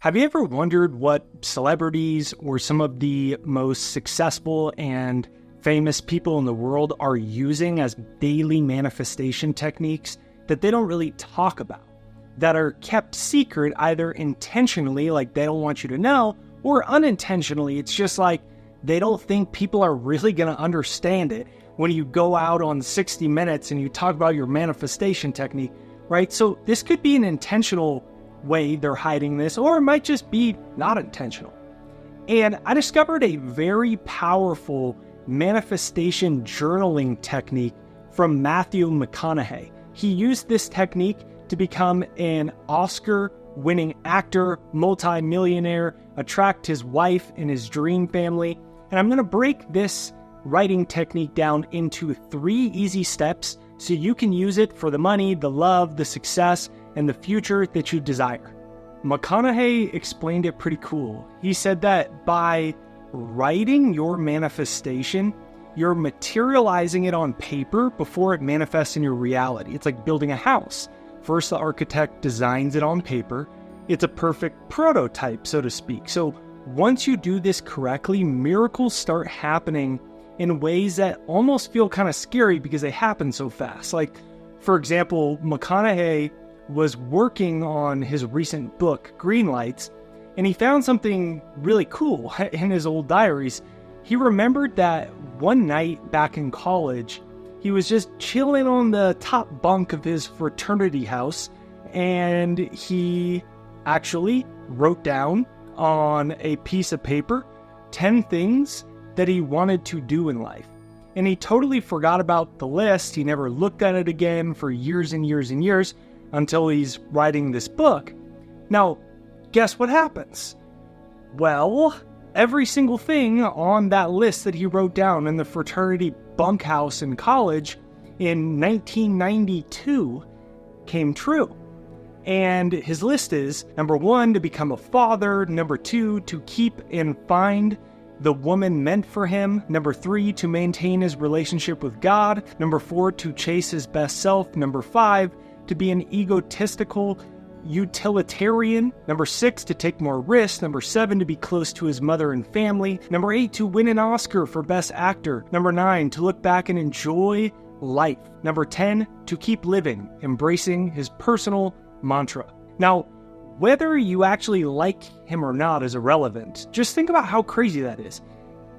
Have you ever wondered what celebrities or some of the most successful and famous people in the world are using as daily manifestation techniques that they don't really talk about, that are kept secret either intentionally, like they don't want you to know, or unintentionally, it's just like they don't think people are really going to understand it when you go out on 60 Minutes and you talk about your manifestation technique, right? So this could be an intentional way they're hiding this, or it might just be not intentional. And I discovered a very powerful manifestation journaling technique from Matthew McConaughey. He used this technique to become an Oscar-winning actor, multi-millionaire, attract his wife and his dream family. And I'm going to break this writing technique down into 3 easy steps so you can use it for the money, the love, the success, and the future that you desire. McConaughey explained it pretty cool. He said that by writing your manifestation, you're materializing it on paper before it manifests in your reality. It's like building a house. First, the architect designs it on paper. It's a perfect prototype, so to speak. So once you do this correctly, miracles start happening in ways that almost feel kind of scary because they happen so fast. Like, for example, McConaughey was working on his recent book, Green Lights, and he found something really cool in his old diaries. He remembered that one night back in college, he was just chilling on the top bunk of his fraternity house, and he actually wrote down on a piece of paper 10 things that he wanted to do in life. And he totally forgot about the list. He never looked at it again for years and years and years until he's writing this book. Now, guess what happens? Well, every single thing on that list that he wrote down in the fraternity bunkhouse in college in 1992 came true. And his list is, number 1, to become a father. Number 2, to keep and find the woman meant for him. Number 3, to maintain his relationship with God. Number 4, to chase his best self. Number 5, to be an egotistical utilitarian. Number 6, to take more risks. Number 7, to be close to his mother and family. Number 8, to win an Oscar for Best Actor. Number 9, to look back and enjoy life. Number 10, to keep living, embracing his personal mantra. Now, whether you actually like him or not is irrelevant. Just think about how crazy that is.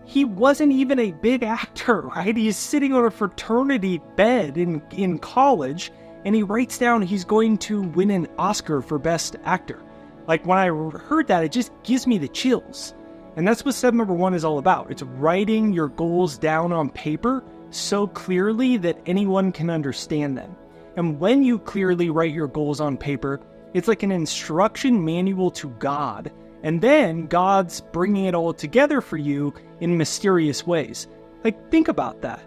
He wasn't even a big actor, right? He's sitting on a fraternity bed in college, and he writes down he's going to win an Oscar for Best Actor. Like, when I heard that, it just gives me the chills. And that's what step number 1 is all about. It's writing your goals down on paper so clearly that anyone can understand them. And when you clearly write your goals on paper, it's like an instruction manual to God. And then God's bringing it all together for you in mysterious ways. Like, think about that.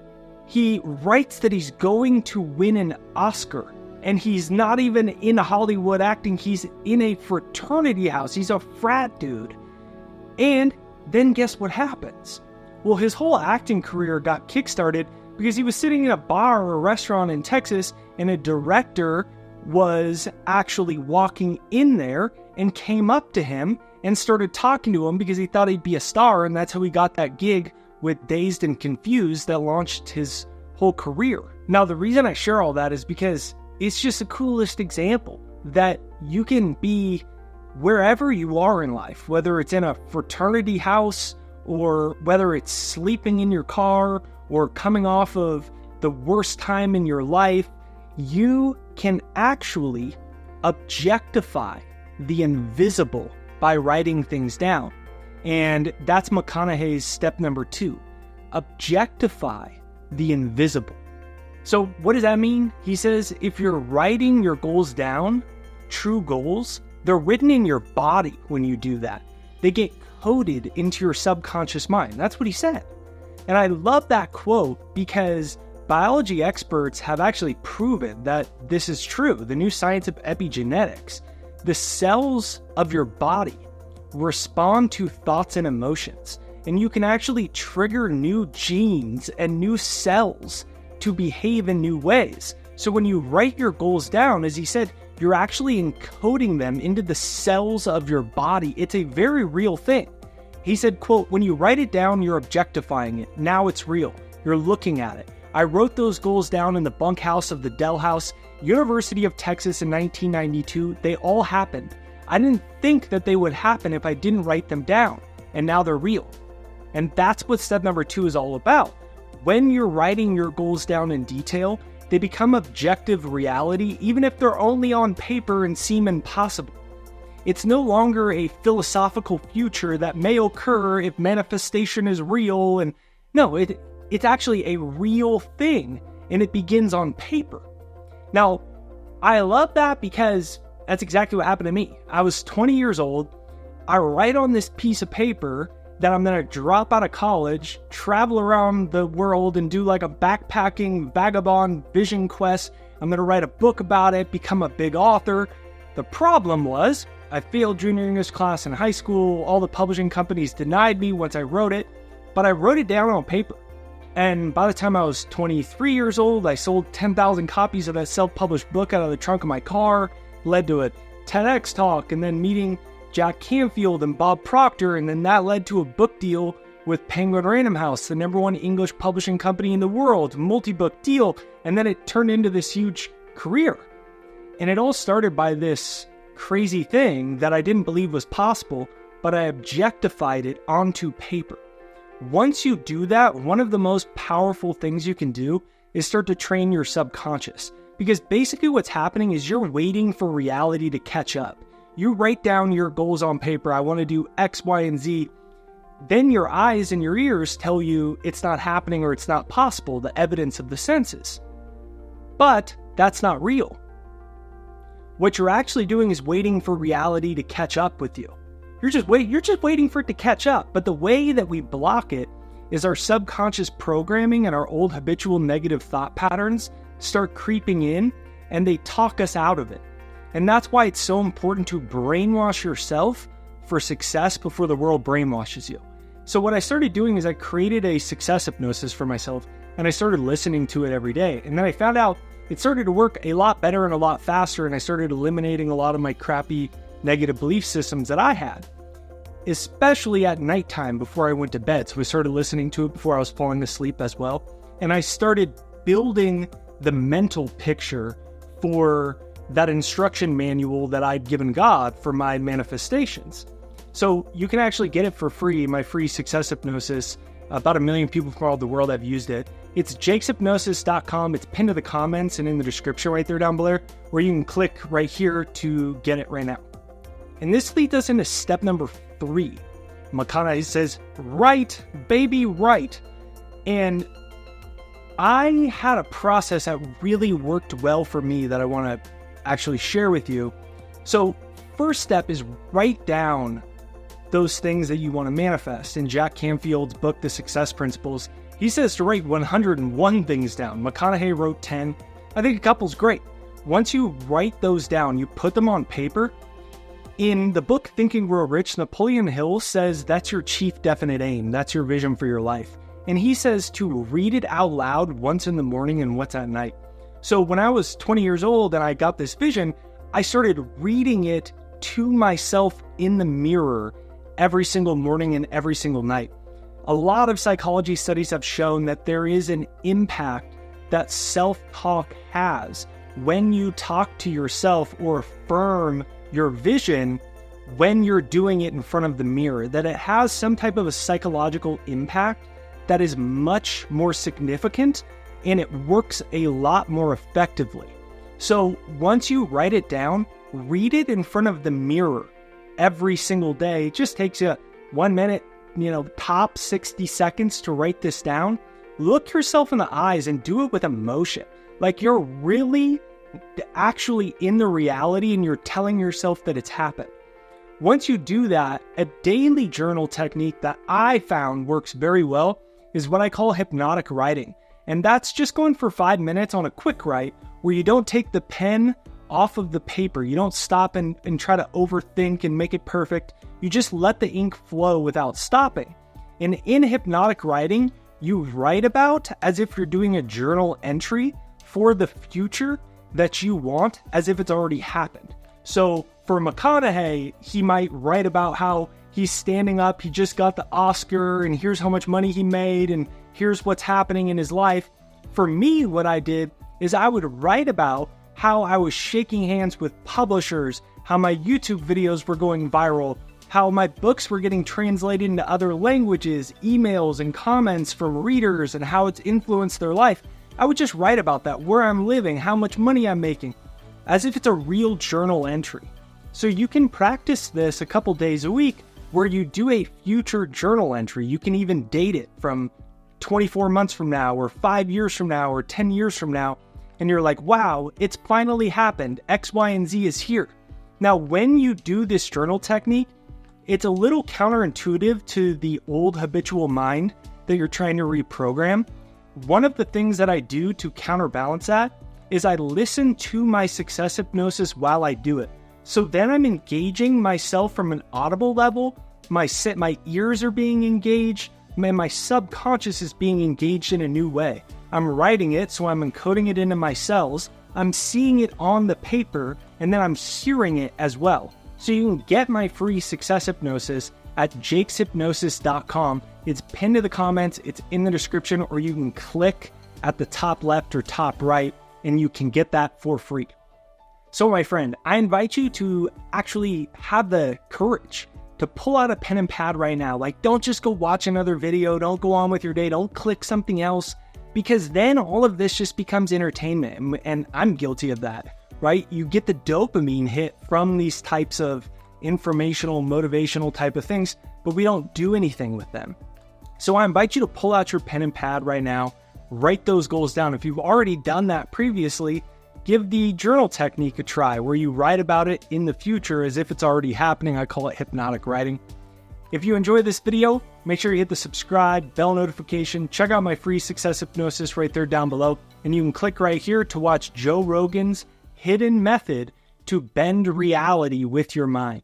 He writes that he's going to win an Oscar, and he's not even in Hollywood acting. He's in a fraternity house. He's a frat dude. And then guess what happens? Well, his whole acting career got kickstarted because he was sitting in a bar or a restaurant in Texas, and a director was actually walking in there and came up to him and started talking to him because he thought he'd be a star, and that's how he got that gig with Dazed and Confused that launched his whole career. Now, the reason I share all that is because it's just the coolest example that you can be wherever you are in life, whether it's in a fraternity house or whether it's sleeping in your car or coming off of the worst time in your life. You can actually objectify the invisible by writing things down. And that's McConaughey's step number 2. Objectify the invisible. So what does that mean? He says if you're writing your goals down, true goals, they're written in your body when you do that. They get coded into your subconscious mind. That's what he said. And I love that quote because biology experts have actually proven that this is true. The new science of epigenetics. The cells of your body respond to thoughts and emotions, and you can actually trigger new genes and new cells to behave in new ways. So when you write your goals down, as he said, you're actually encoding them into the cells of your body. It's a very real thing. He said, quote, when you write it down, you're objectifying it. Now it's real. You're looking at it. I wrote those goals down in the bunkhouse of the Dell House, University of Texas in 1992. They all happened. I didn't think that they would happen if I didn't write them down. And now they're real. And that's what step number 2 is all about. When you're writing your goals down in detail, they become objective reality, even if they're only on paper and seem impossible. It's no longer a philosophical future that may occur if manifestation is real. And no, it's actually a real thing, and it begins on paper. Now, I love that because that's exactly what happened to me. I was 20 years old. I write on this piece of paper that I'm going to drop out of college, travel around the world, and do like a backpacking vagabond vision quest. I'm going to write a book about it, become a big author. The problem was, I failed junior English class in high school. All the publishing companies denied me once I wrote it, but I wrote it down on paper. And by the time I was 23 years old, I sold 10,000 copies of that self-published book out of the trunk of my car, led to a TEDx talk, and then meeting Jack Canfield and Bob Proctor, and then that led to a book deal with Penguin Random House, the #1 English publishing company in the world, multi-book deal, and then it turned into this huge career. And it all started by this crazy thing that I didn't believe was possible, but I objectified it onto paper. Once you do that, one of the most powerful things you can do is start to train your subconscious. Because basically what's happening is you're waiting for reality to catch up. You write down your goals on paper. I want to do X, Y, and Z. Then your eyes and your ears tell you it's not happening or it's not possible, the evidence of the senses. But that's not real. What you're actually doing is waiting for reality to catch up with you. You're just waiting for it to catch up. But the way that we block it is our subconscious programming and our old habitual negative thought patterns start creeping in, and they talk us out of it. And that's why it's so important to brainwash yourself for success before the world brainwashes you. So what I started doing is I created a success hypnosis for myself, and I started listening to it every day. And then I found out it started to work a lot better and a lot faster, and I started eliminating a lot of my crappy negative belief systems that I had, especially at nighttime before I went to bed. So I started listening to it before I was falling asleep as well. And I started building the mental picture for that instruction manual that I'd given God for my manifestations. So you can actually get it for free, my free success hypnosis. About 1 million people from all over the world have used it. It's jakeshypnosis.com. It's pinned to the comments and in the description right there down below, where you can click right here to get it right now. And this leads us into step number 3. McConaughey says, write, baby, write. And I had a process that really worked well for me that I want to actually share with you. So first step is write down those things that you want to manifest. In Jack Canfield's book, The Success Principles, he says to write 101 things down. McConaughey wrote 10. I think a couple's great. Once you write those down, you put them on paper. In the book Think and Grow Rich, Napoleon Hill says that's your chief definite aim. That's your vision for your life. And he says to read it out loud once in the morning and once at night. So when I was 20 years old and I got this vision, I started reading it to myself in the mirror every single morning and every single night. A lot of psychology studies have shown that there is an impact that self-talk has when you talk to yourself or affirm your vision when you're doing it in front of the mirror, that it has some type of a psychological impact that is much more significant, and it works a lot more effectively. So once you write it down, read it in front of the mirror every single day. It just takes you 1 minute, top 60 seconds to write this down. Look yourself in the eyes and do it with emotion. Like you're really actually in the reality and you're telling yourself that it's happened. Once you do that, a daily journal technique that I found works very well is what I call hypnotic writing. And that's just going for 5 minutes on a quick write where you don't take the pen off of the paper. You don't stop and try to overthink and make it perfect. You just let the ink flow without stopping. And in hypnotic writing, you write about as if you're doing a journal entry for the future that you want as if it's already happened. So for McConaughey, he might write about how he's standing up, he just got the Oscar, and here's how much money he made, and here's what's happening in his life. For me, what I did is I would write about how I was shaking hands with publishers, how my YouTube videos were going viral, how my books were getting translated into other languages, emails and comments from readers, and how it's influenced their life. I would just write about that, where I'm living, how much money I'm making, as if it's a real journal entry. So you can practice this a couple days a week where you do a future journal entry. You can even date it from 24 months from now, or 5 years from now, or 10 years from now. And you're like, wow, it's finally happened. X, Y, and Z is here. Now, when you do this journal technique, it's a little counterintuitive to the old habitual mind that you're trying to reprogram. One of the things that I do to counterbalance that is I listen to my success hypnosis while I do it. So then I'm engaging myself from an audible level. My ears are being engaged, and my subconscious is being engaged in a new way. I'm writing it, so I'm encoding it into my cells. I'm seeing it on the paper, and then I'm hearing it as well. So you can get my free success hypnosis at jakeshypnosis.com. It's pinned to the comments, it's in the description, or you can click at the top left or top right, and you can get that for free. So my friend, I invite you to actually have the courage to pull out a pen and pad right now. Like, don't just go watch another video, don't go on with your day, don't click something else, because then all of this just becomes entertainment, and I'm guilty of that, right? You get the dopamine hit from these types of informational, motivational type of things, but we don't do anything with them. So I invite you to pull out your pen and pad right now, write those goals down. If you've already done that previously, give the journal technique a try, where you write about it in the future as if it's already happening. I call it hypnotic writing. If you enjoyed this video, make sure you hit the subscribe, bell notification, check out my free success hypnosis right there down below, and you can click right here to watch Joe Rogan's hidden method to bend reality with your mind.